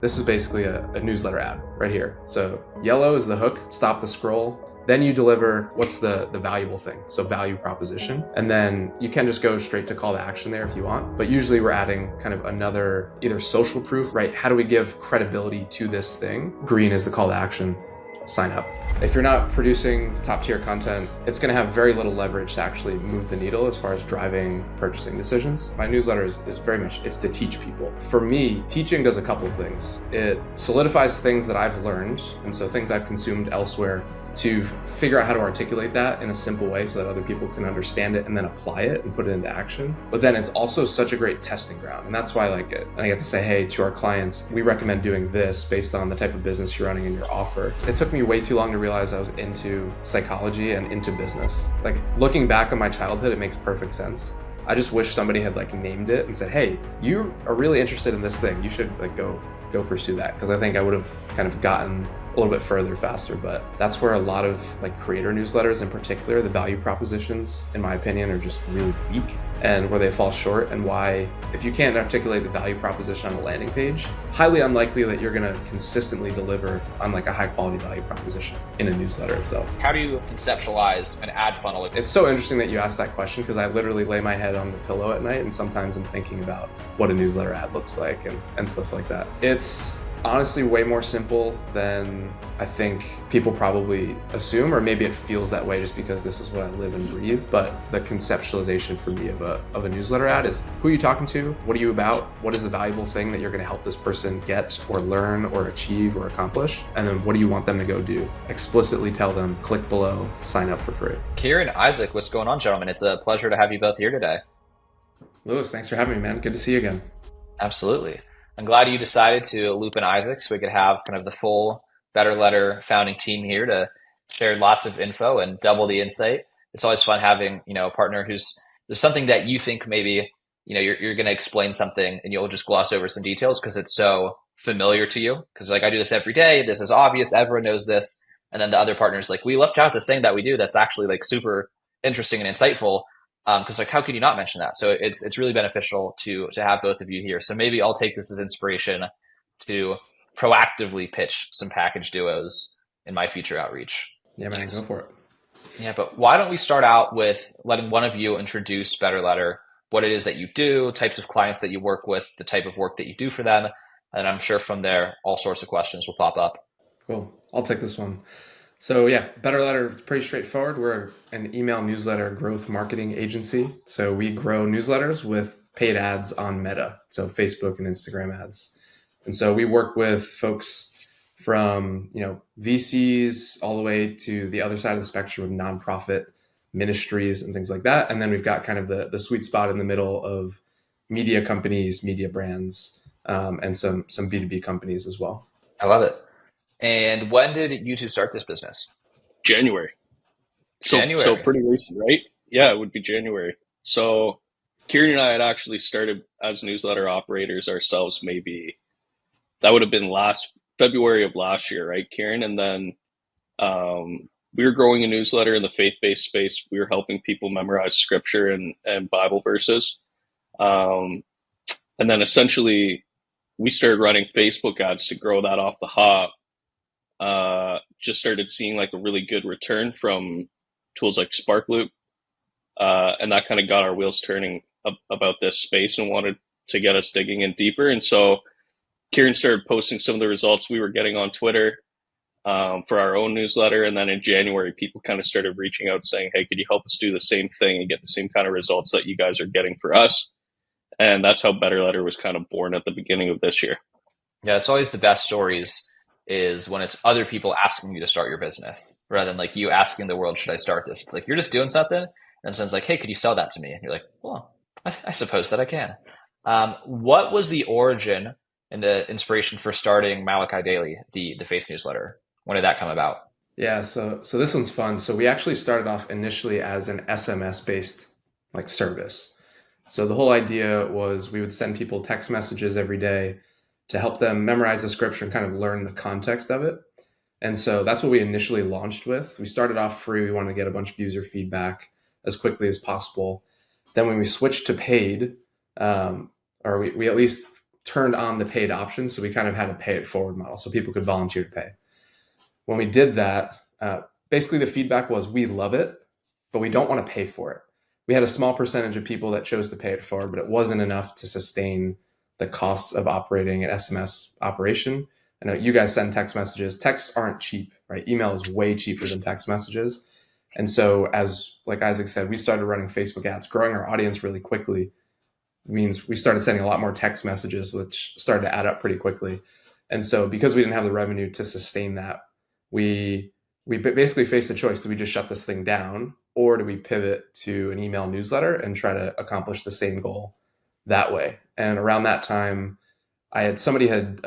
This is basically a newsletter ad right here. So yellow is the hook, stop the scroll. Then you deliver what's the valuable thing, so value proposition. And then you can just go straight to call to action there if you want. But usually we're adding kind of another either social proof, right? How do we give credibility to this thing? Green is the call to action, sign up. If you're not producing top tier content, it's going to have very little leverage to actually move the needle as far as driving purchasing decisions. My newsletter is very much, it's to teach people. For me, teaching does a couple of things. It solidifies things that I've learned, and so things I've consumed elsewhere, to figure out how to articulate that in a simple way so that other people can understand it and then apply it and put it into action. But then it's also such a great testing ground. And that's why I like it. And I get to say, hey, to our clients, we recommend doing this based on the type of business you're running and your offer. It took me way too long to realize I was into psychology and into business. Like looking back on my childhood, it makes perfect sense. I just wish somebody had like named it and said, hey, you are really interested in this thing. You should like go pursue that. Because I think I would have kind of gotten a little bit further faster. But that's where a lot of like creator newsletters in particular, the value propositions, in my opinion, are just really weak, and where they fall short, and why if you can't articulate the value proposition on a landing page, highly unlikely that you're going to consistently deliver on like a high quality value proposition in a newsletter itself. How do you conceptualize an ad funnel? It's so interesting that you asked that question, because I literally lay my head on the pillow at night and sometimes I'm thinking about what a newsletter ad looks like and stuff like that. It's honestly way more simple than I think people probably assume, or maybe it feels that way just because this is what I live and breathe. But the conceptualization for me of a newsletter ad is, who are you talking to? What are you about? What is the valuable thing that you're going to help this person get or learn or achieve or accomplish? And then what do you want them to go do? Explicitly tell them, click below, sign up for free. Kieran, Isaac, what's going on, gentlemen? It's a pleasure to have you both here today. Lewis, thanks for having me, man. Good to see you again. Absolutely. I'm glad you decided to loop in Isaac so we could have kind of the full Better Letter founding team here to share lots of info and double the insight. It's always fun having, a partner there's something that you think maybe, you're going to explain something and you'll just gloss over some details because it's so familiar to you. Because like I do this every day. This is obvious. Everyone knows this. And then the other partner's like, we left out this thing that we do that's actually like super interesting and insightful. Because like, how could you not mention that? So it's really beneficial to have both of you here. So maybe I'll take this as inspiration to proactively pitch some package duos in my future outreach. Yeah, man, go for it. Yeah, but why don't we start out with letting one of you introduce Better Letter, what it is that you do, types of clients that you work with, the type of work that you do for them. And I'm sure from there, all sorts of questions will pop up. Cool. I'll take this one. So yeah, Better Letter is pretty straightforward. We're an email newsletter growth marketing agency. So we grow newsletters with paid ads on Meta, so Facebook and Instagram ads. And so we work with folks from, VCs all the way to the other side of the spectrum of nonprofit ministries and things like that. And then we've got kind of the sweet spot in the middle of media companies, media brands, and some B2B companies as well. I love it. And when did you two start this business? January. So pretty recent, right? Yeah, it would be January. So Kieran and I had actually started as newsletter operators ourselves, maybe that would have been February of last year, right, Kieran? And then we were growing a newsletter in the faith-based space. We were helping people memorize scripture and Bible verses. And then essentially we started running Facebook ads to grow that off the hop. Just started seeing like a really good return from tools like Sparkloop. And that kind of got our wheels turning about this space and wanted to get us digging in deeper. And so Kieran started posting some of the results we were getting on Twitter for our own newsletter. And then in January, people kind of started reaching out saying, hey, could you help us do the same thing and get the same kind of results that you guys are getting for us? And that's how Better Letter was kind of born at the beginning of this year. Yeah, it's always the best stories is when it's other people asking you to start your business rather than like you asking the world, should I start this? It's like you're just doing something and someone's like, hey, could you sell that to me? And you're like, well, I suppose that I can. What was the origin and the inspiration for starting Malachi Daily, the faith newsletter? When did that come about? Yeah, so this one's fun. So we actually started off initially as an SMS-based like service. So the whole idea was we would send people text messages every day to help them memorize the scripture and kind of learn the context of it. And so that's what we initially launched with. We started off free. We wanted to get a bunch of user feedback as quickly as possible. Then when we switched to paid, or we at least turned on the paid option. So we kind of had a pay it forward model so people could volunteer to pay. When we did that, basically the feedback was we love it, but we don't want to pay for it. We had a small percentage of people that chose to pay it forward, but it wasn't enough to sustain the costs of operating an SMS operation. I know you guys send text messages. Texts aren't cheap, right? Email is way cheaper than text messages. And so as like Isaac said, we started running Facebook ads, growing our audience really quickly. It means we started sending a lot more text messages, which started to add up pretty quickly. And so because we didn't have the revenue to sustain that, we basically faced a choice. Do we just shut this thing down, or do we pivot to an email newsletter and try to accomplish the same goal that way? And around that time, somebody had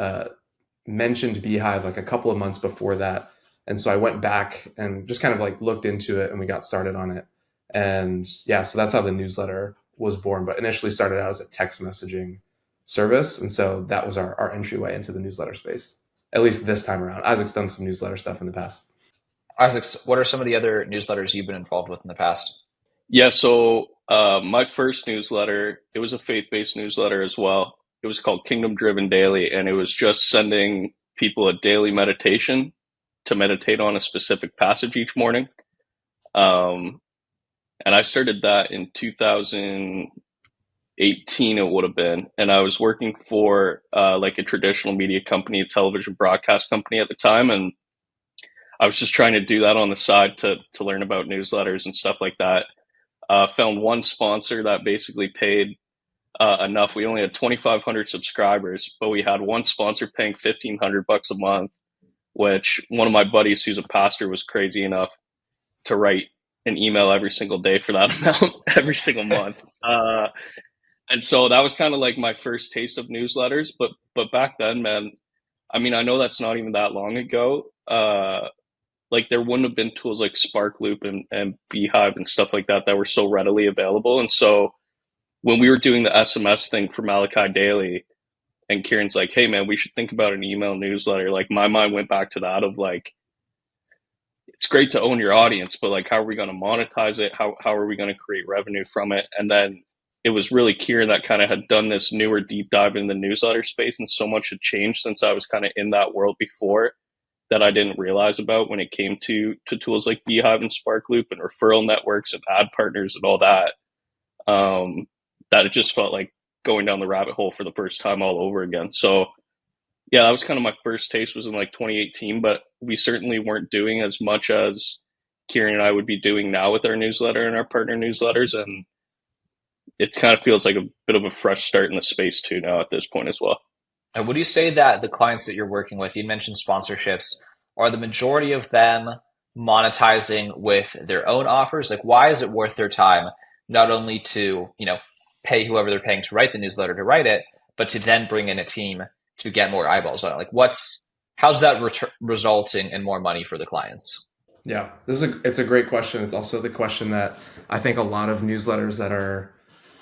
mentioned Beehive like a couple of months before that. And so I went back and just kind of like looked into it, and we got started on it. And yeah, so that's how the newsletter was born, but initially started out as a text messaging service. And so that was our entryway into the newsletter space, at least this time around. Isaac's done some newsletter stuff in the past. Isaac, what are some of the other newsletters you've been involved with in the past? Yeah, so my first newsletter, it was a faith-based newsletter as well. It was called Kingdom Driven Daily, and it was just sending people a daily meditation to meditate on a specific passage each morning. And I started that in 2018, it would have been. And I was working for like a traditional media company, a television broadcast company at the time. And I was just trying to do that on the side to learn about newsletters and stuff like that. Found one sponsor that basically paid enough. We only had 2,500 subscribers, but we had one sponsor paying $1,500 a month, which one of my buddies who's a pastor was crazy enough to write an email every single day for that amount every single month. And so that was kind of like my first taste of newsletters. But back then, man, I mean, I know that's not even that long ago. Like there wouldn't have been tools like Sparkloop and Beehive and stuff like that were so readily available. And so when we were doing the SMS thing for Malachi Daily, and Kieran's like, hey man, we should think about an email newsletter. Like my mind went back to that of like, it's great to own your audience, but like, how are we going to monetize it? How are we going to create revenue from it? And then it was really Kieran that kind of had done this newer deep dive in the newsletter space. And so much had changed since I was kind of in that world before that I didn't realize about when it came to tools like Beehive and Sparkloop and referral networks and ad partners and all that, that it just felt like going down the rabbit hole for the first time all over again. So yeah, that was kind of my first taste, was in like 2018, but we certainly weren't doing as much as Kieran and I would be doing now with our newsletter and our partner newsletters. And it kind of feels like a bit of a fresh start in the space too now at this point as well. And would you say that the clients that you're working with, you mentioned sponsorships, are the majority of them monetizing with their own offers? Like, why is it worth their time not only to, pay whoever they're paying to write the newsletter to write it, but to then bring in a team to get more eyeballs on it? Like, how's that resulting in more money for the clients? Yeah, it's a great question. It's also the question that I think a lot of newsletters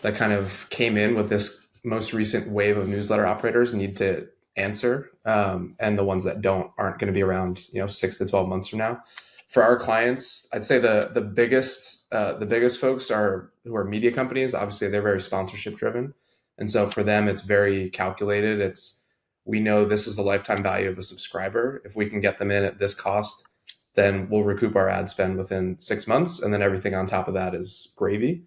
that kind of came in with this most recent wave of newsletter operators need to answer, and the ones that aren't going to be around 6 to 12 months from now. For our clients, I'd say the biggest folks who are media companies. Obviously, they're very sponsorship driven, and so for them, it's very calculated. We know this is the lifetime value of a subscriber. If we can get them in at this cost, then we'll recoup our ad spend within 6 months, and then everything on top of that is gravy.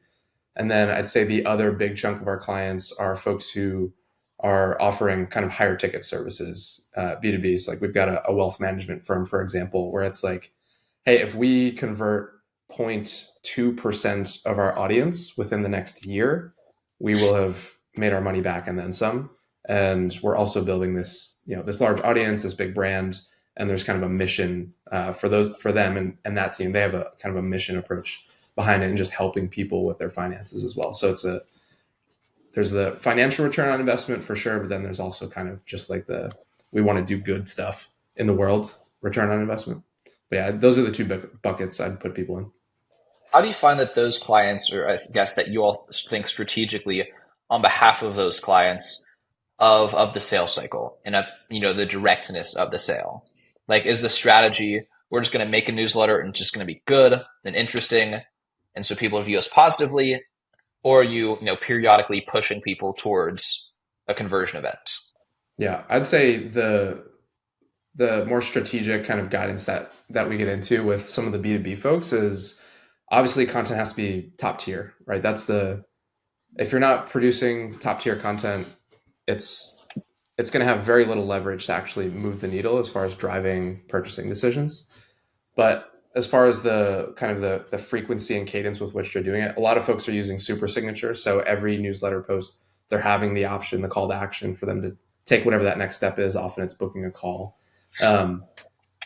And then I'd say the other big chunk of our clients are folks who are offering kind of higher ticket services, B2B. So like we've got a wealth management firm, for example, where it's like, hey, if we convert 0.2% of our audience within the next year, we will have made our money back and then some. And we're also building this, this large audience, this big brand, and there's kind of a mission for them and that team. They have a kind of a mission approach behind it and just helping people with their finances as well. So there's the financial return on investment for sure, but then there's also kind of just like we want to do good stuff in the world, return on investment. But yeah, those are the two buckets I'd put people in. How do you find that those clients, or I guess that you all think strategically on behalf of those clients of the sales cycle and of, the directness of the sale? Like, is the strategy, we're just going to make a newsletter and it's just going to be good and interesting, and so people view us positively, or are you, periodically pushing people towards a conversion event? Yeah, I'd say the more strategic kind of guidance that we get into with some of the B2B folks is obviously content has to be top tier, right? If you're not producing top tier content, it's going to have very little leverage to actually move the needle as far as driving purchasing decisions. But as far as the kind of the frequency and cadence with which they're doing it, a lot of folks are using super signature. So every newsletter post, they're having the option, the call to action for them to take whatever that next step is. Often it's booking a call. And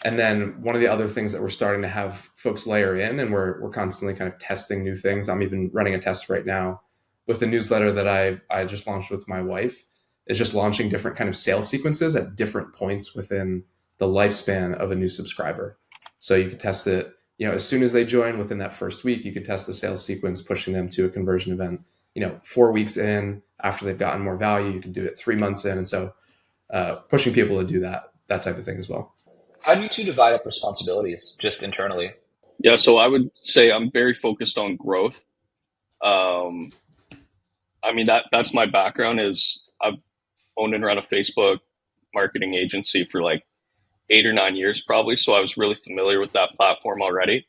then one of the other things that we're starting to have folks layer in, and we're constantly kind of testing new things. I'm even running a test right now with the newsletter that I just launched with my wife, is just launching different kind of sales sequences at different points within the lifespan of a new subscriber. So you could test it, as soon as they join within that first week, you could test the sales sequence, pushing them to a conversion event, 4 weeks in after they've gotten more value, you could do it 3 months in. And so pushing people to do that type of thing as well. How do you two divide up responsibilities just internally? Yeah, so I would say I'm very focused on growth. That's my background. Is I've owned and run a Facebook marketing agency for like 8 or 9 years probably. So I was really familiar with that platform already.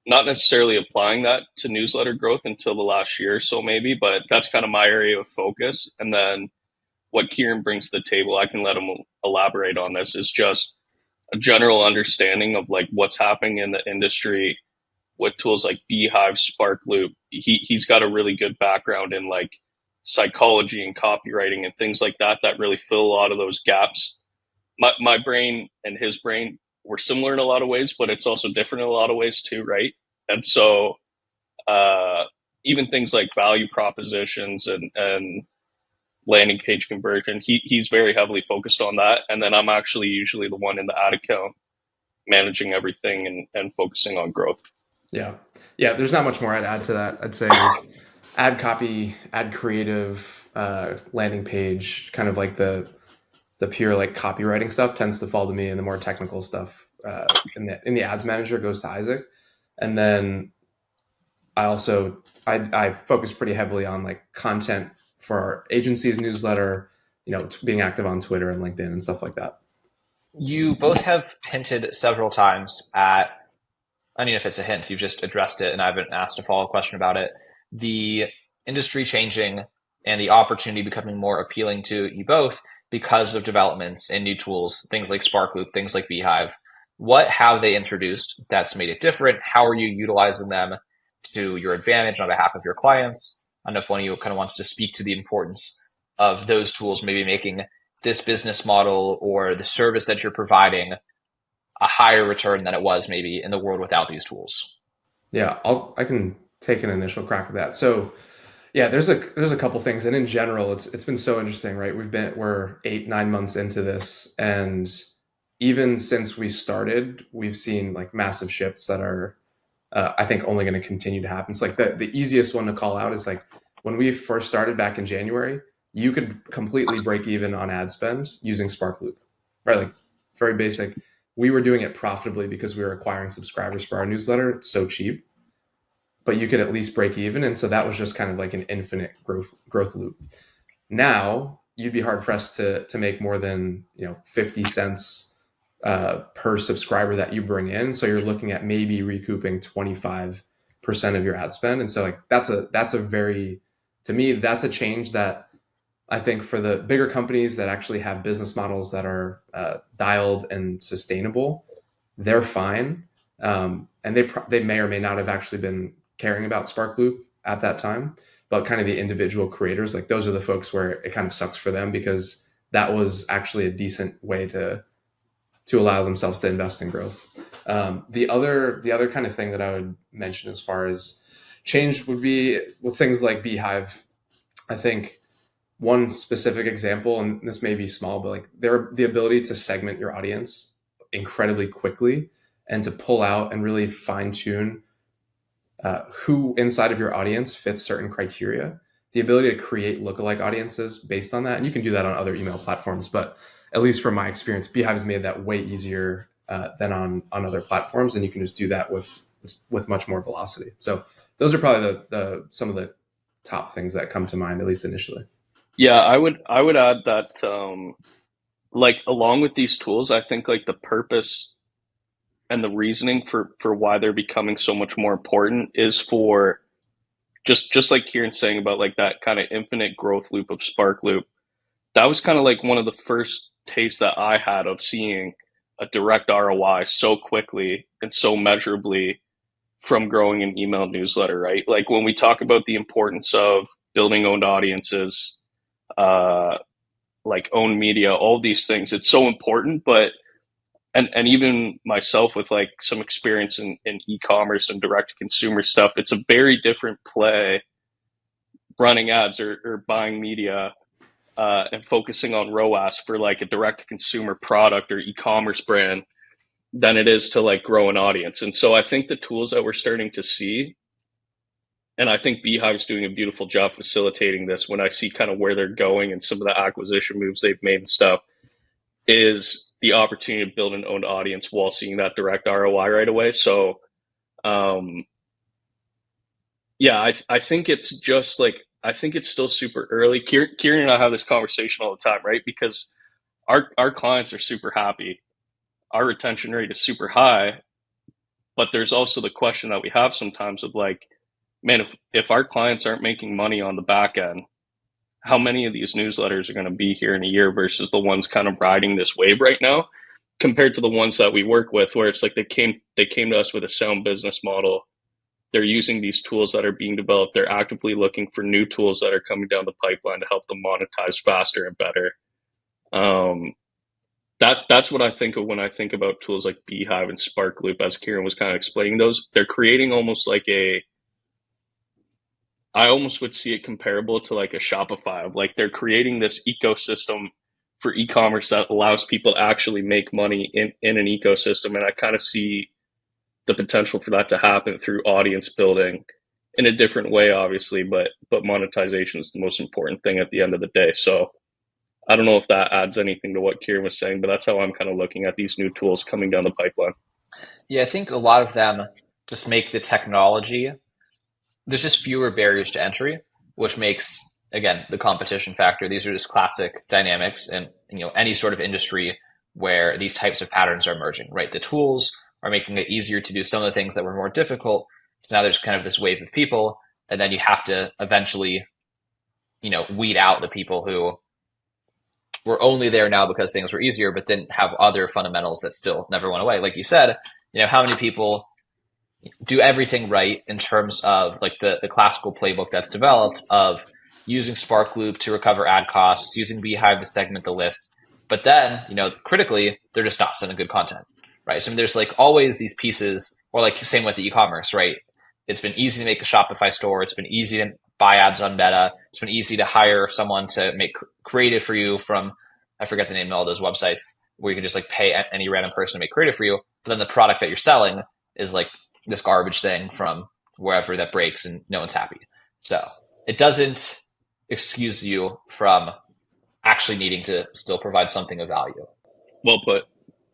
Not necessarily applying that to newsletter growth until the last year or so maybe, but that's kind of my area of focus. And then what Kieran brings to the table, I can let him elaborate on this, is just a general understanding of like what's happening in the industry with tools like Beehive, Sparkloop. He's got a really good background in like psychology and copywriting and things like that really fill a lot of those gaps. My brain and his brain were similar in a lot of ways, but it's also different in a lot of ways too, right? And so even things like value propositions and landing page conversion, he's very heavily focused on that. And then I'm actually usually the one in the ad account managing everything and focusing on growth. Yeah. There's not much more I'd add to that. I'd say ad copy, ad creative, landing page, kind of like the pure like copywriting stuff tends to fall to me, and the more technical stuff in the ads manager goes to Isaac. And then I focus pretty heavily on like content for our agency's newsletter, being active on Twitter and LinkedIn and stuff like that. You both have hinted several times at, if it's a hint, you've just addressed it and I haven't asked a follow-up question about it, the industry changing and the opportunity becoming more appealing to you both because of developments and new tools, things like Sparkloop, things like Beehive. What have they introduced that's made it different? How are you utilizing them to your advantage on behalf of your clients? I don't know if one of you kind of wants to speak to the importance of those tools, maybe making this business model or the service that you're providing a higher return than it was maybe in the world without these tools. Yeah, I can take an initial crack at that. So yeah, there's a couple things. And in general, it's been so interesting, right? We're 8-9 months into this. And even since we started, we've seen like massive shifts that are, I think, only going to continue to happen. It's like the easiest one to call out is like when we first started back in January, you could completely break even on ad spend using Sparkloop, right? Like very basic. We were doing it profitably because we were acquiring subscribers for our newsletter. It's so cheap, but you could at least break even. And so that was just kind of like an infinite growth loop. Now you'd be hard pressed to make more than 50 cents per subscriber that you bring in. So you're looking at maybe recouping 25% of your ad spend. And so like that's a very, to me, that's a change that I think for the bigger companies that actually have business models that are dialed and sustainable, they're fine. And they may or may not have actually been caring about Sparkloop at that time, but kind of the individual creators, like those are the folks where it kind of sucks for them because that was actually a decent way to allow themselves to invest in growth. The other kind of thing that I would mention as far as change would be with things like Beehive. I think one specific example, and this may be small, but like the ability to segment your audience incredibly quickly and to pull out and really fine tune who inside of your audience fits certain criteria, the ability to create lookalike audiences based on that. And you can do that on other email platforms, but at least from my experience, Beehive has made that way easier than on other platforms. And you can just do that with much more velocity. So those are probably some of the top things that come to mind, at least initially. Yeah, I would add that like along with these tools, I think like the purpose and the reasoning for why they're becoming so much more important is for just like Kieran's saying about like that kind of infinite growth loop of Sparkloop. That was kind of like one of the first tastes that I had of seeing a direct ROI so quickly and so measurably from growing an email newsletter, right? Like when we talk about the importance of building owned audiences, uh, like owned media, all these things, it's so important. But and even myself with like some experience in e-commerce and direct to consumer stuff, it's a very different play running ads or buying media and focusing on ROAS for like a direct to consumer product or e-commerce brand than it is to like grow an audience. And so I think the tools that we're starting to see, and I think Beehive's doing a beautiful job facilitating this when I see kind of where they're going and some of the acquisition moves they've made and stuff, is the opportunity to build an owned audience while seeing that direct ROI right away. So, yeah, I think it's just like, I think it's still super early. Kieran and I have this conversation all the time, right? Because our clients are super happy. Our retention rate is super high, but there's also the question that we have sometimes of like, man, if our clients aren't making money on the back end, how many of these newsletters are going to be here in a year versus the ones kind of riding this wave right now, compared to the ones that we work with, where it's like they came to us with a sound business model. They're using these tools that are being developed. They're actively looking for new tools that are coming down the pipeline to help them monetize faster and better. That's what I think of when I think about tools like Beehive and Sparkloop, as Kieran was kind of explaining those. They're creating almost like I almost would see it comparable to like a Shopify of like they're creating this ecosystem for e-commerce that allows people to actually make money in an ecosystem. And I kind of see the potential for that to happen through audience building in a different way, obviously, but monetization is the most important thing at the end of the day. So I don't know if that adds anything to what Kieran was saying, but that's how I'm kind of looking at these new tools coming down the pipeline. Yeah, I think a lot of them just make the technology, there's just fewer barriers to entry, which makes, again, the competition factor. These are just classic dynamics in any sort of industry where these types of patterns are emerging, right? The tools are making it easier to do some of the things that were more difficult. So now there's kind of this wave of people, and then you have to eventually, weed out the people who were only there now because things were easier, but didn't have other fundamentals that still never went away. Like you said, how many people do everything right in terms of like the classical playbook that's developed of using Sparkloop to recover ad costs, using Beehive to segment the list. But then, critically, they're just not sending good content, right? So I mean, there's like always these pieces, or like same with the e-commerce, right? It's been easy to make a Shopify store. It's been easy to buy ads on Meta. It's been easy to hire someone to make creative for you from, I forget the name of all those websites where you can just like pay any random person to make creative for you. But then the product that you're selling is like this garbage thing from wherever that breaks and no one's happy. So it doesn't excuse you from actually needing to still provide something of value. Well put.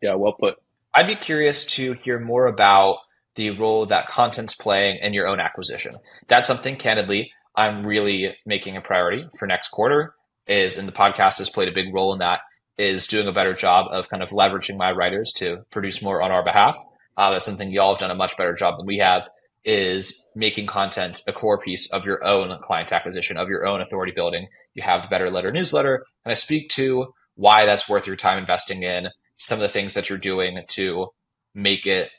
Yeah, well put. I'd be curious to hear more about the role that content's playing in your own acquisition. That's something, candidly, I'm really making a priority for next quarter, is, and the podcast has played a big role in that, is doing a better job of kind of leveraging my writers to produce more on our behalf. That's something y'all have done a much better job than we have, is making content a core piece of your own client acquisition, of your own authority building. You have the Better Letter newsletter, and I speak to why that's worth your time investing in, some of the things that you're doing to make it,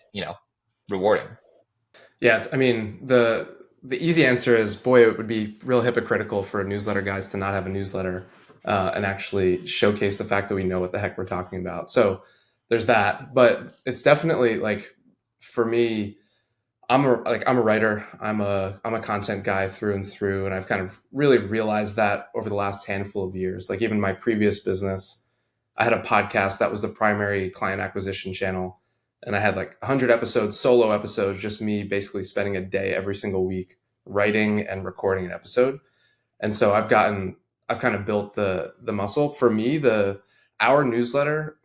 rewarding. Yeah, I mean, the easy answer is, boy, it would be real hypocritical for newsletter guys to not have a newsletter and actually showcase the fact that we know what the heck we're talking about. So there's that, but it's definitely like, for me, I'm a writer. I'm a content guy through and through, and I've kind of really realized that over the last handful of years. Like even my previous business, I had a podcast that was the primary client acquisition channel, and I had like 100 episodes, solo episodes, just me basically spending a day every single week writing and recording an episode. And so I've kind of built the muscle. For me, our newsletter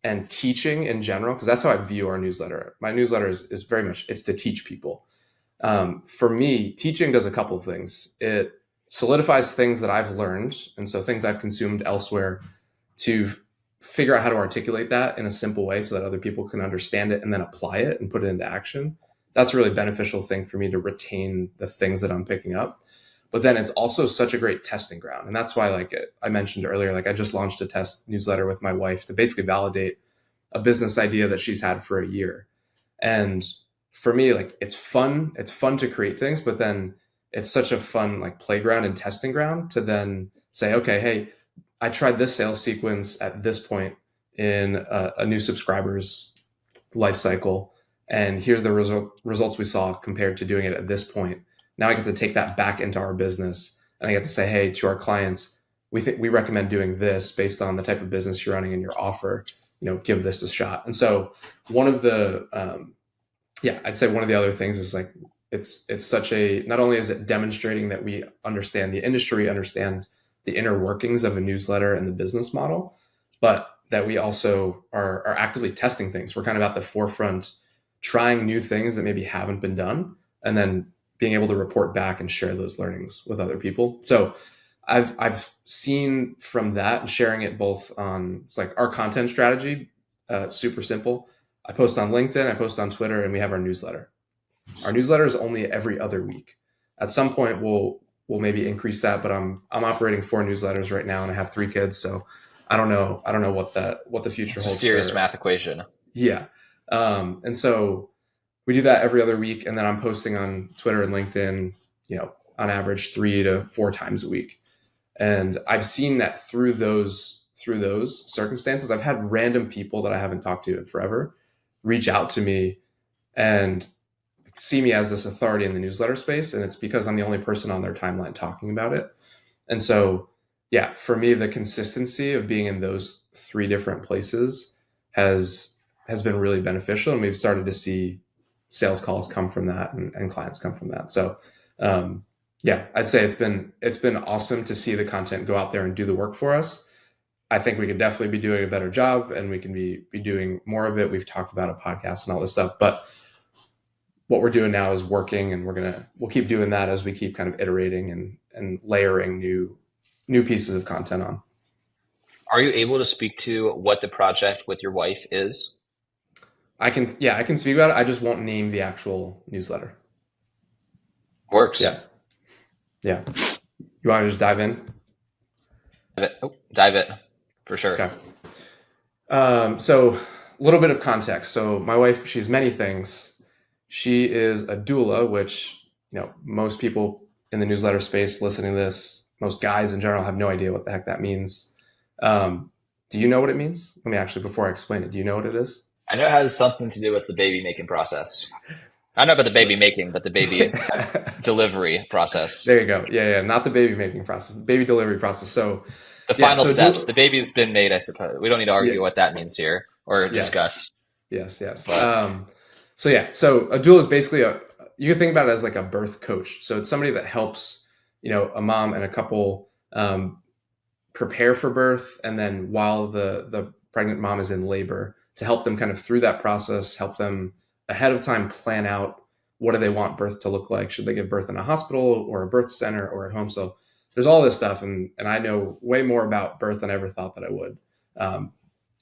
and teaching in general, because that's how I view our newsletter. My newsletter is very much, it's to teach people. For me, teaching does a couple of things. It solidifies things that I've learned, and so things I've consumed elsewhere, to figure out how to articulate that in a simple way so that other people can understand it and then apply it and put it into action. That's a really beneficial thing for me to retain the things that I'm picking up. But then it's also such a great testing ground. And that's why, like I mentioned earlier, like I just launched a test newsletter with my wife to basically validate a business idea that she's had for a year. And for me, like it's fun to create things, but then it's such a fun like playground and testing ground to then say, okay, hey, I tried this sales sequence at this point in a new subscriber's life cycle, and here's the results we saw compared to doing it at this point. Now I get to take that back into our business, and I get to say, hey, to our clients, we recommend doing this based on the type of business you're running and your offer. Give this a shot. And so one of the I'd say one of the other things is like it's such a, not only is it demonstrating that we understand the industry, understand the inner workings of a newsletter and the business model, but that we also are actively testing things. We're kind of at the forefront, trying new things that maybe haven't been done, and then being able to report back and share those learnings with other people. So I've seen from that, and sharing it both on, it's like our content strategy, super simple. I post on LinkedIn, I post on Twitter, and we have our newsletter. Our newsletter is only every other week. At some point, we'll maybe increase that, but I'm operating 4 newsletters right now, and I have 3 kids, so I don't know what the future holds. It's a serious math equation. Yeah, and so we do that every other week, and then I'm posting on Twitter and LinkedIn, on average 3 to 4 times a week. And I've seen that through those circumstances, I've had random people that I haven't talked to in forever reach out to me and see me as this authority in the newsletter space. And it's because I'm the only person on their timeline talking about it. And so, yeah, for me, the consistency of being in those 3 different places has been really beneficial. And we've started to see sales calls come from that and clients come from that. So, I'd say it's been awesome to see the content go out there and do the work for us. I think we could definitely be doing a better job, and we can be doing more of it. We've talked about a podcast and all this stuff, but what we're doing now is working, and we'll keep doing that as we keep kind of iterating and layering new pieces of content on. Are you able to speak to what the project with your wife is? I can speak about it. I just won't name the actual newsletter. Works. Yeah. You want to just dive in? Dive in. For sure. Okay. So a little bit of context. So my wife, she's many things. She is a doula, which, most people in the newsletter space listening to this, most guys in general, have no idea what the heck that means. Do you know what it means? Let me actually, before I explain it, do you know what it is? I know it has something to do with the baby making process. I don't know about the baby making, but the baby delivery process. There you go. Yeah. Not the baby making process, the baby delivery process. So the final steps, the baby's been made, I suppose. We don't need to argue what that means here or discuss. Yes. So a doula is basically you can think about it as like a birth coach. So it's somebody that helps, a mom and a couple prepare for birth. And then while the pregnant mom is in labor, to help them kind of through that process, help them ahead of time plan out what do they want birth to look like. Should they give birth in a hospital or a birth center or at home? So there's all this stuff. And I know way more about birth than I ever thought that I would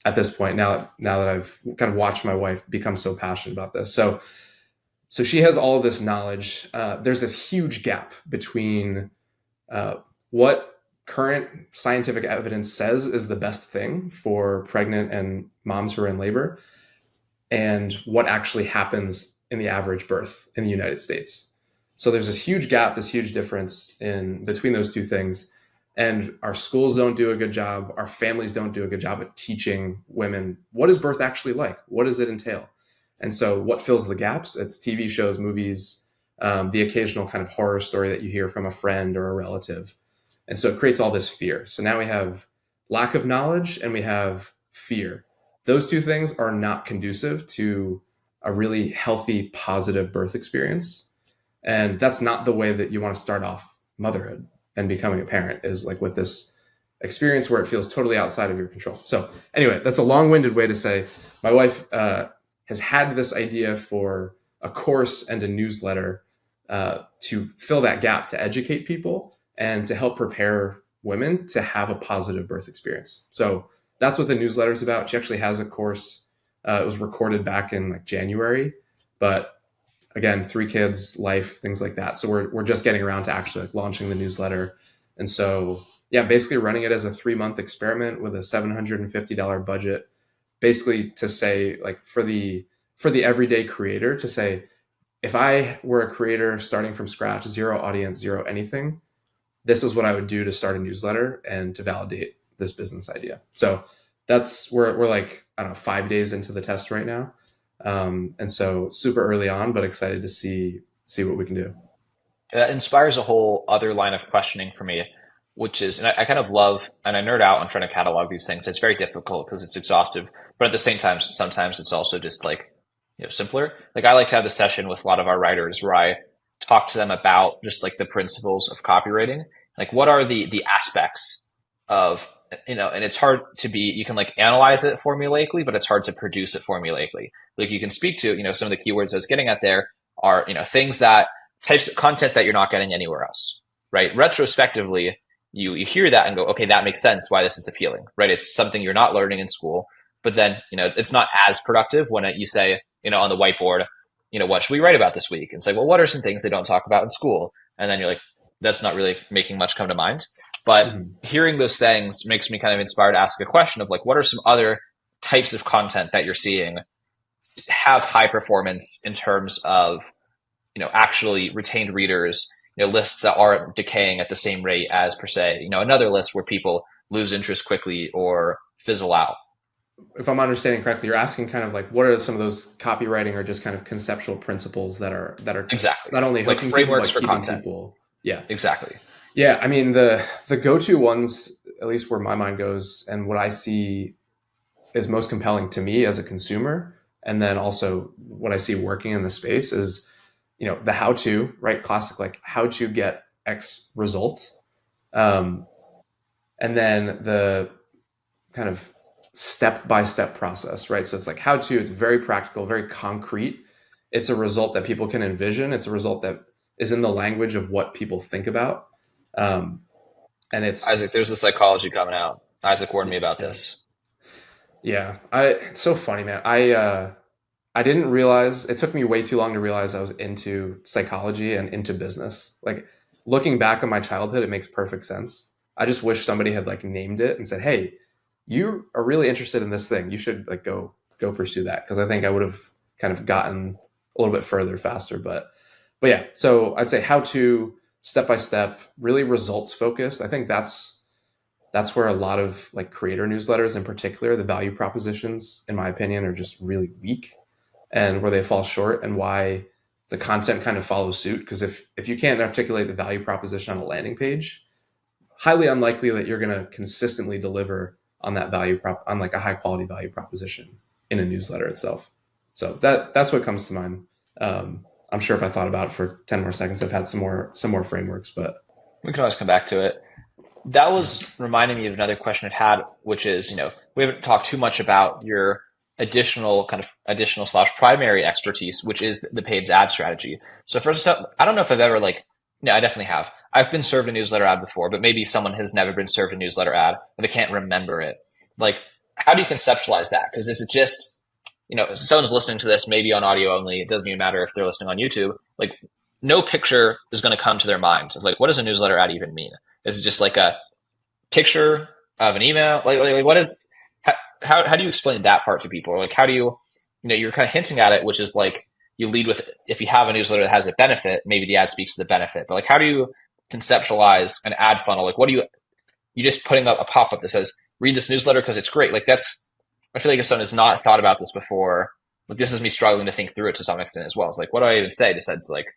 at this point, now that I've kind of watched my wife become so passionate about this. So she has all of this knowledge. There's this huge gap between what current scientific evidence says is the best thing for pregnant and moms who are in labor and what actually happens in the average birth in the United States. So there's this huge gap, this huge difference in between those two things. And our schools don't do a good job. Our families don't do a good job at teaching women, what is birth actually like? What does it entail? And so what fills the gaps? It's TV shows, movies, the occasional kind of horror story that you hear from a friend or a relative. And so it creates all this fear. So now we have lack of knowledge and we have fear. Those two things are not conducive to a really healthy, positive birth experience. And that's not the way that you want to start off motherhood and becoming a parent, is like with this experience where it feels totally outside of your control. So anyway, that's a long-winded way to say my wife has had this idea for a course and a newsletter to fill that gap, to educate people and to help prepare women to have a positive birth experience. So that's what the newsletter is about. She actually has a course. It was recorded back in like January, but again, 3 kids, life, things like that. So we're just getting around to actually like launching the newsletter. And so, yeah, basically running it as a 3-month experiment with a $750 budget, basically to say like for the everyday creator to say, if I were a creator starting from scratch, 0 audience, 0 anything, this is what I would do to start a newsletter and to validate this business idea. So that's we're like, I don't know, 5 days into the test right now. And so super early on, but excited to see what we can do. That inspires a whole other line of questioning for me, which is, and I kind of love, and I nerd out on trying to catalog these things. It's very difficult because it's exhaustive, but at the same time, sometimes it's also just like, simpler. Like I like to have the session with a lot of our writers where I talk to them about just like the principles of copywriting. Like what are the aspects of, and it's hard to you can like analyze it formulaically, but it's hard to produce it formulaically. Like you can speak to, some of the keywords I was getting at there are, things types of content that you're not getting anywhere else, right? Retrospectively, you hear that and go, okay, that makes sense why this is appealing, right? It's something you're not learning in school, but then, it's not as productive when you say, on the whiteboard, what should we write about this week? And say, well, what are some things they don't talk about in school? And then you're like, that's not really making much come to mind. But hearing those things makes me kind of inspired to ask a question of like, what are some other types of content that you're seeing have high performance in terms of, actually retained readers, lists that aren't decaying at the same rate as per se, another list where people lose interest quickly or fizzle out. If I'm understanding correctly, you're asking kind of like, what are some of those copywriting or just kind of conceptual principles that are exactly not only like frameworks for content. People. Yeah, exactly. Yeah. I mean, the go-to ones, at least where my mind goes and what I see is most compelling to me as a consumer. And then also what I see working in the space is, the how-to, right? Classic, like how to get X result. And then the kind of step-by-step process, right? So it's like how to, it's very practical, very concrete. It's a result that people can envision. It's a result that is in the language of what people think about. And it's Isaac, there's the psychology coming out. Isaac warned me about this. Yeah. It's so funny, man. I didn't realize, it took me way too long to realize I was into psychology and into business. Like looking back on my childhood, it makes perfect sense. I just wish somebody had like named it and said, hey, you are really interested in this thing. You should like go pursue that. Cause I think I would have kind of gotten a little bit further faster, but yeah. So I'd say how to step-by-step, really results focused. I think that's where a lot of like creator newsletters in particular, the value propositions, in my opinion, are just really weak and where they fall short and why the content kind of follows suit. Because if you can't articulate the value proposition on a landing page, highly unlikely that you're going to consistently deliver on that on like a high quality value proposition in a newsletter itself. So that's what comes to mind. I'm sure if I thought about it for 10 more seconds, I've had some more frameworks, but we can always come back to it. That was reminding me of another question I've had, which is, we haven't talked too much about your additional / primary expertise, which is the paid ad strategy. So first up, I don't know if I've ever I definitely have. I've been served a newsletter ad before, but maybe someone has never been served a newsletter ad and they can't remember it. Like, how do you conceptualize that? Because is it just, if someone's listening to this, maybe on audio only, it doesn't even matter if they're listening on YouTube, like no picture is going to come to their mind. Like, what does a newsletter ad even mean? Is it just like a picture of an email? Like what is, how do you explain that part to people? Or like, how do you, you're kind of hinting at it, which is like, you lead with, if you have a newsletter that has a benefit, maybe the ad speaks to the benefit. But like, how do you conceptualize an ad funnel? Like, what do you just putting up a pop-up that says, read this newsletter because it's great. Like I feel like if someone has not thought about this before, like this is me struggling to think through it to some extent as well. It's like, what do I even say? Just like,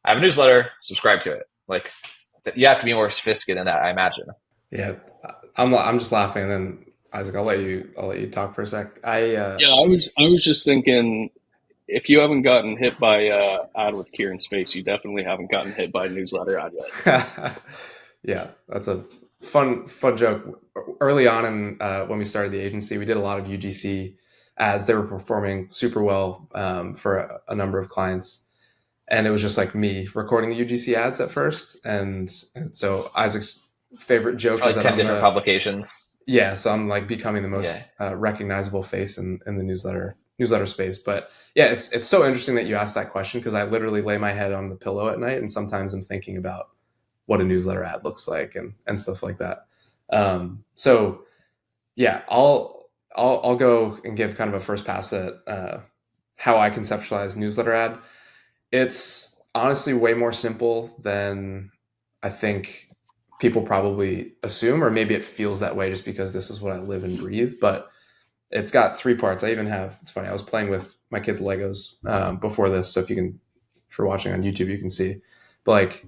I have a newsletter, subscribe to it. Like, you have to be more sophisticated than that, I imagine. Yeah, I'm just laughing. And then Isaac, I'll let you talk for a sec. I was just thinking, if you haven't gotten hit by ad with Kieran's face, you definitely haven't gotten hit by a newsletter ad yet. Yeah, that's a fun joke. Early on in when we started the agency, we did a lot of UGC ads. They were performing super well for a number of clients. And it was just like me recording the UGC ads at first. And so Isaac's favorite joke is like that 10 different publications. Yeah, so I'm like becoming the most recognizable face in the newsletter space. But yeah, it's so interesting that you asked that question, because I literally lay my head on the pillow at night and sometimes I'm thinking about what a newsletter ad looks like and stuff like that. So yeah, I'll go and give kind of a first pass at how I conceptualize newsletter ad. It's honestly way more simple than I think people probably assume, or maybe it feels that way just because this is what I live and breathe. But it's got 3 parts. I even have, it's funny, I was playing with my kids' Legos before this. So if you're watching on YouTube, you can see. But like,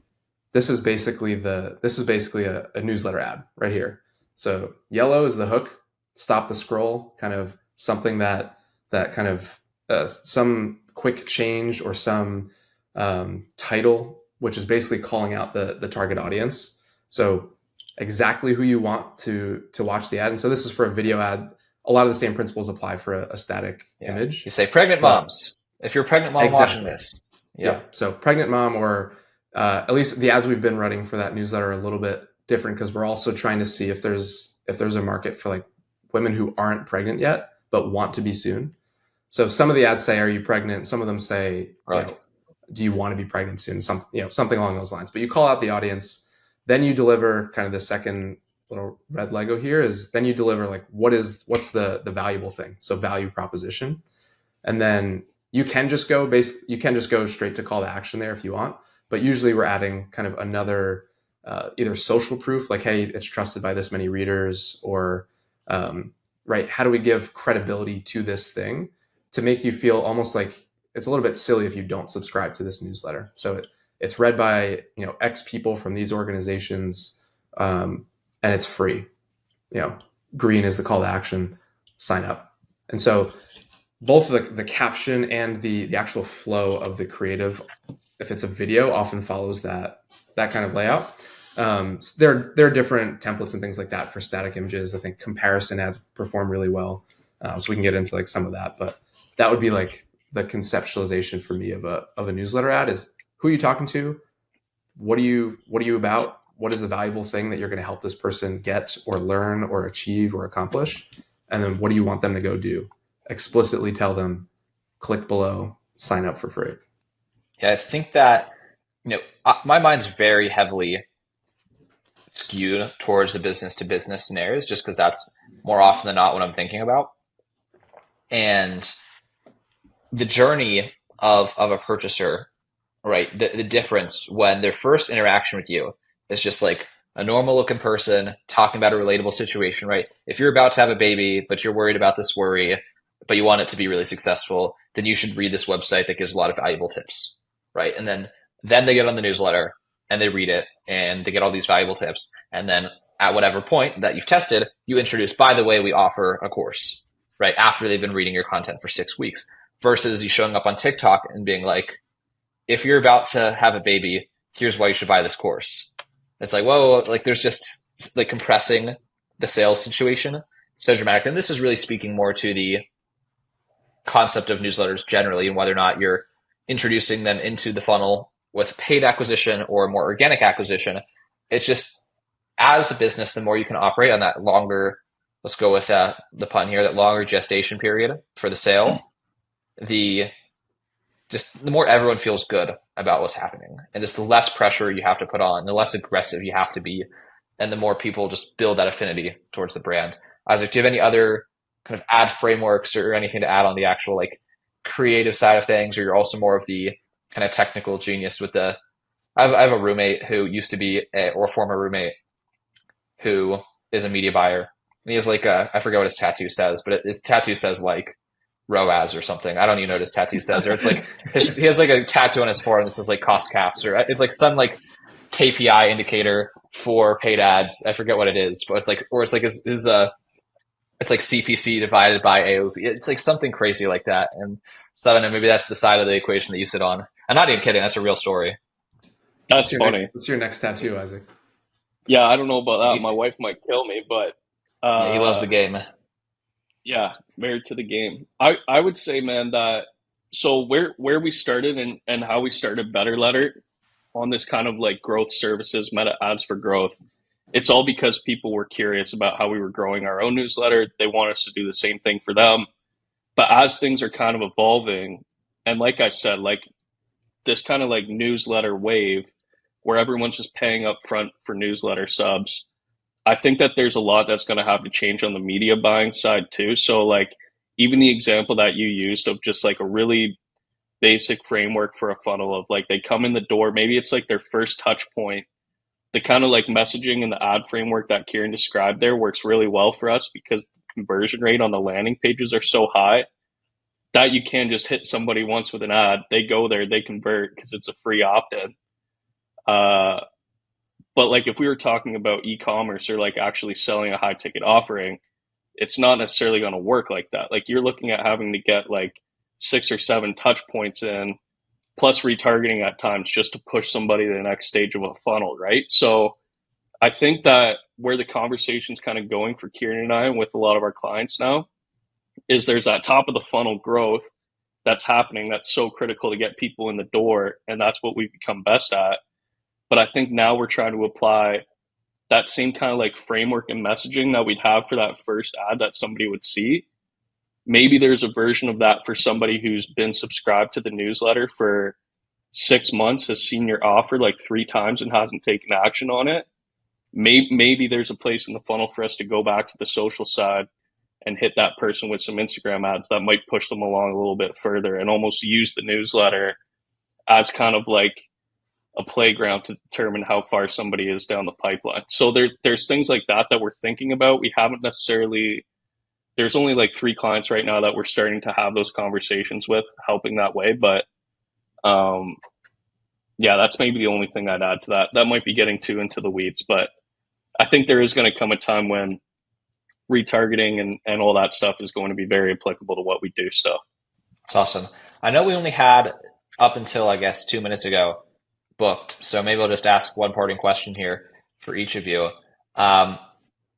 this is basically a newsletter ad right here. So yellow is the hook, stop the scroll, kind of something that kind of some quick change or some title, which is basically calling out the target audience. So exactly who you want to watch the ad. And so this is for a video ad. A lot of the same principles apply for a static image. You say pregnant moms. If you're a pregnant mom watching this. Yeah. So pregnant mom, or at least the ads we've been running for that newsletter are a little bit different, because we're also trying to see if there's a market for like women who aren't pregnant yet but want to be soon. So some of the ads say, "Are you pregnant?" Some of them say, "Do you want to be pregnant soon?" Something along those lines. But you call out the audience, then you deliver kind of the second little red Lego here is then you deliver like what's the valuable thing. So value proposition, and then you can just go straight to call to action there if you want. But usually we're adding kind of another either social proof, like, hey, it's trusted by this many readers, or right, how do we give credibility to this thing to make you feel almost like it's a little bit silly if you don't subscribe to this newsletter. So it's read by X people from these organizations, and it's free. Green is the call to action, sign up. And so both the caption and the actual flow of the creative, if it's a video, often follows that kind of layout. There are different templates and things like that for static images. I think comparison ads perform really well, so we can get into like some of that. But that would be like the conceptualization for me of a newsletter ad is who are you talking to, what are you about, what is the valuable thing that you're going to help this person get or learn or achieve or accomplish, and then what do you want them to go do. Explicitly tell them, click below, sign up for free. Yeah, I think that my mind's very heavily skewed towards the business to business scenarios, just because that's more often than not what I'm thinking about. And the journey of a purchaser, right? The difference when their first interaction with you is just like a normal looking person talking about a relatable situation, right? If you're about to have a baby, but you're worried about this worry, but you want it to be really successful, then you should read this website that gives a lot of valuable tips, right? And then they get on the newsletter and they read it and they get all these valuable tips. And then at whatever point that you've tested, you introduce, by the way, we offer a course, right? After they've been reading your content for 6 weeks, versus you showing up on TikTok and being like, if you're about to have a baby, here's why you should buy this course. It's like, whoa, like there's just like compressing the sales situation so dramatic. And this is really speaking more to the concept of newsletters generally, and whether or not you're introducing them into the funnel with paid acquisition or more organic acquisition. It's just, as a business, the more you can operate on that longer, let's go with the pun here, that longer gestation period for the sale, the more everyone feels good about what's happening, and just the less pressure you have to put on, the less aggressive you have to be, and the more people just build that affinity towards the brand. Isaac, do you have any other kind of ad frameworks or anything to add on the actual like creative side of things, or you're also more of the kind of technical genius with the? I have a roommate who used to be or former roommate who is a media buyer. And he has like I forget what his tattoo says, but his tattoo says like ROAS or something. I don't even know what his tattoo says. Or it's like he has like a tattoo on his forearm that says like cost caps, or it's like some like KPI indicator for paid ads. I forget what it is, but it's like, or it's like his it's like CPC divided by AOV. It's like something crazy like that. And so I don't know, maybe that's the side of the equation that you sit on. I'm not even kidding. That's a real story. That's funny. What's your next tattoo, Isaac? Yeah, I don't know about that. My wife might kill me, but yeah, he loves the game. Yeah, married to the game. I would say, man, that So where we started and how we started Better Letter on this kind of like growth services, meta ads for growth, it's all because people were curious about how we were growing our own newsletter. They want us to do the same thing for them. But as things are kind of evolving, and like I said, like this kind of like newsletter wave where everyone's just paying up front for newsletter subs, I think that there's a lot that's going to have to change on the media buying side too. So like even the example that you used of just like a really basic framework for a funnel of like they come in the door, maybe it's like their first touch point. The kind of like messaging and the ad framework that Kieran described there works really well for us because the conversion rate on the landing pages are so high that you can just hit somebody once with an ad. They go there, they convert because it's a free opt-in. But like if we were talking about e-commerce or like actually selling a high ticket offering, it's not necessarily going to work like that. Like you're looking at having to get like 6 or 7 touch points in, plus retargeting at times just to push somebody to the next stage of a funnel, right? So I think that where the conversation's kind of going for Kieran and I and with a lot of our clients now is there's that top of the funnel growth that's happening that's so critical to get people in the door, and that's what we've become best at. But I think now we're trying to apply that same kind of like framework and messaging that we'd have for that first ad that somebody would see. Maybe there's a version of that for somebody who's been subscribed to the newsletter for 6 months, has seen your offer like 3 times and hasn't taken action on it. Maybe there's a place in the funnel for us to go back to the social side and hit that person with some Instagram ads that might push them along a little bit further and almost use the newsletter as kind of like a playground to determine how far somebody is down the pipeline. So there's things like that we're thinking about. We haven't necessarily, there's only like 3 clients right now that we're starting to have those conversations with, helping that way. But yeah, that's maybe the only thing I'd add to that. That might be getting too into the weeds, but I think there is going to come a time when retargeting and all that stuff is going to be very applicable to what we do still. That's awesome. I know we only had up until, I guess, 2 minutes ago booked. So maybe I'll just ask one parting question here for each of you. I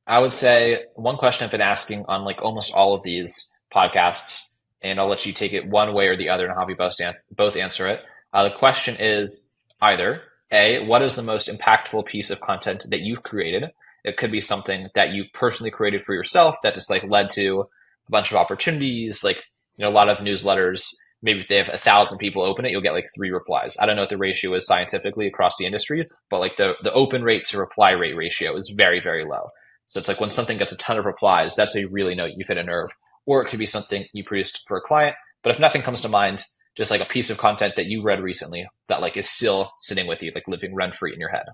would say one question I've been asking on like almost all of these podcasts, and I'll let you take it one way or the other and have you both answer it. The question is either A, what is the most impactful piece of content that you've created? It could be something that you personally created for yourself that just like led to a bunch of opportunities. Like, you know, a lot of newsletters, maybe if they have 1,000 people open it, you'll get like 3 replies. I don't know what the ratio is scientifically across the industry, but like the open rate to reply rate ratio is very, very low. So it's like when something gets a ton of replies, that's a really know you've hit a nerve. Or it could be something you produced for a client. But if nothing comes to mind, just like a piece of content that you read recently that like is still sitting with you, like living rent free in your head.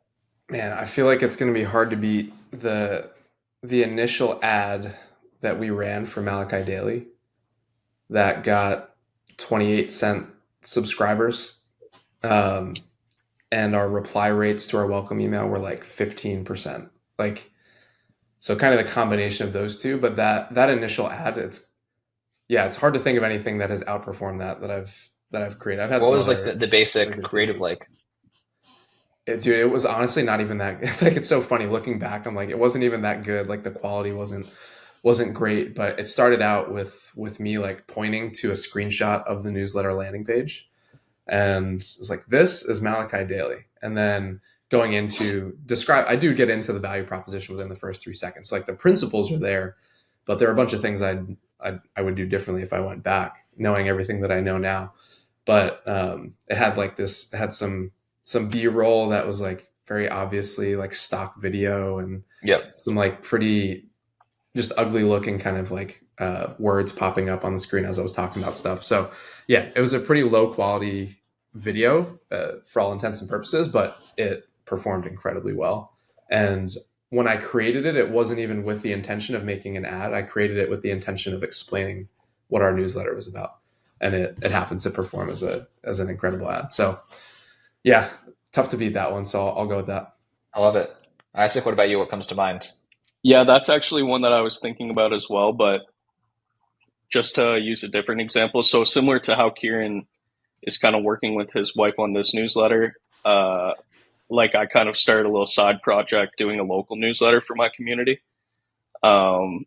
Man, I feel like it's going to be hard to beat the initial ad that we ran for Malachi Daily that got 28-cent subscribers. And our reply rates to our welcome email were like 15%. Like, so kind of the combination of those two, but that initial ad, it's hard to think of anything that has outperformed that I've created. I've had what was like the basic creative pieces. Like? Dude, it was honestly not even that. Like, it's so funny looking back. I'm like, it wasn't even that good. Like the quality wasn't great, but it started out with me like pointing to a screenshot of the newsletter landing page, and it was like, this is Malachi Daily, and then going into describe. I do get into the value proposition within the first 3 seconds. Like the principles are there, but there are a bunch of things I would do differently if I went back, knowing everything that I know now. But it had some B-roll that was like very obviously like stock video, and some like pretty just ugly looking kind of like words popping up on the screen as I was talking about stuff. So yeah, it was a pretty low quality video for all intents and purposes, but it performed incredibly well. And when I created it, it wasn't even with the intention of making an ad. I created it with the intention of explaining what our newsletter was about. And it happened to perform as an incredible ad. So yeah, tough to beat that one. So I'll go with that. I love it. Isaac, what about you? What comes to mind? Yeah, that's actually one that I was thinking about as well, but just to use a different example. So similar to how Kieran is kind of working with his wife on this newsletter, like I kind of started a little side project doing a local newsletter for my community. And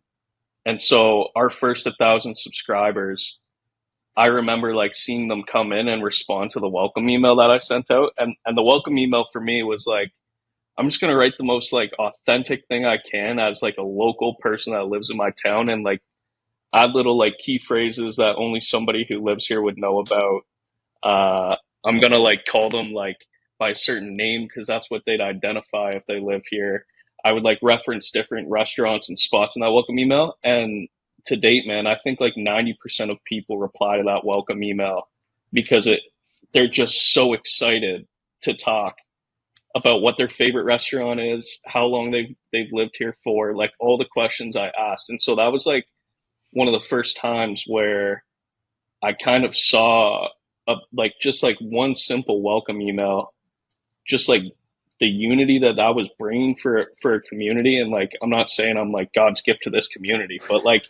so our first 1,000 subscribers, I remember like seeing them come in and respond to the welcome email that I sent out. And the welcome email for me was like, I'm just going to write the most like authentic thing I can as like a local person that lives in my town, and like add little like key phrases that only somebody who lives here would know about. I'm going to like call them like by a certain name because that's what they'd identify if they live here. I would like reference different restaurants and spots in that welcome email. And to date, man, I think like 90% of people reply to that welcome email because they're just so excited to talk about what their favorite restaurant is, how long they've lived here for, like all the questions I asked. And so that was like one of the first times where I kind of saw like just like one simple welcome email, just like the unity that was bringing for a community. And like, I'm not saying I'm like God's gift to this community, but like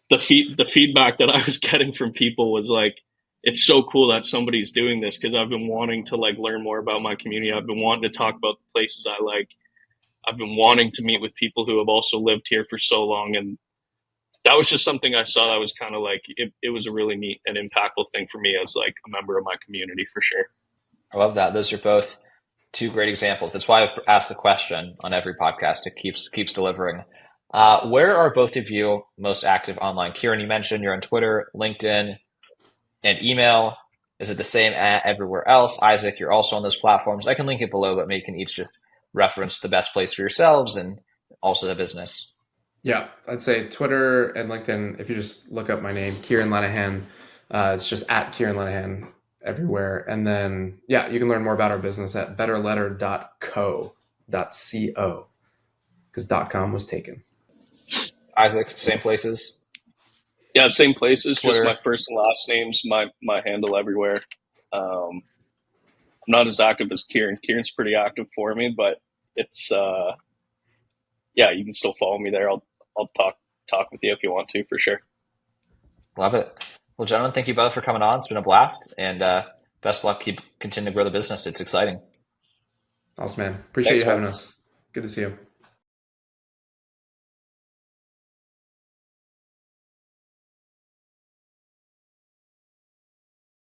the feedback that I was getting from people was like, it's so cool that somebody's doing this, because I've been wanting to like learn more about my community. I've been wanting to talk about the places I like. I've been wanting to meet with people who have also lived here for so long. And that was just something I saw that was kind of like, it was a really neat and impactful thing for me as like a member of my community, for sure. I love that. Those are both two great examples. That's why I've asked the question on every podcast. It keeps delivering. Where are both of you most active online? Kieran, you mentioned you're on Twitter, LinkedIn, and email. Is it the same everywhere else? Isaac, you're also on those platforms. I can link it below, but maybe you can each just reference the best place for yourselves and also the business. Yeah, I'd say Twitter and LinkedIn. If you just look up my name, Kieran Lenahan, it's just at Kieran Lenahan everywhere. And then, yeah, you can learn more about our business at betterletter.co, because .com was taken. Isaac, same places? Yeah, same places. Twitter. Just my first and last name's my handle everywhere. I'm not as active as Kieran. Kieran's pretty active for me, but it's yeah, you can still follow me there. I'll talk with you if you want to, for sure. Love it. Well, gentlemen, thank you both for coming on. It's been a blast, and best of luck. Continue to grow the business. It's exciting. Awesome, man. Appreciate you having us. Good to see you.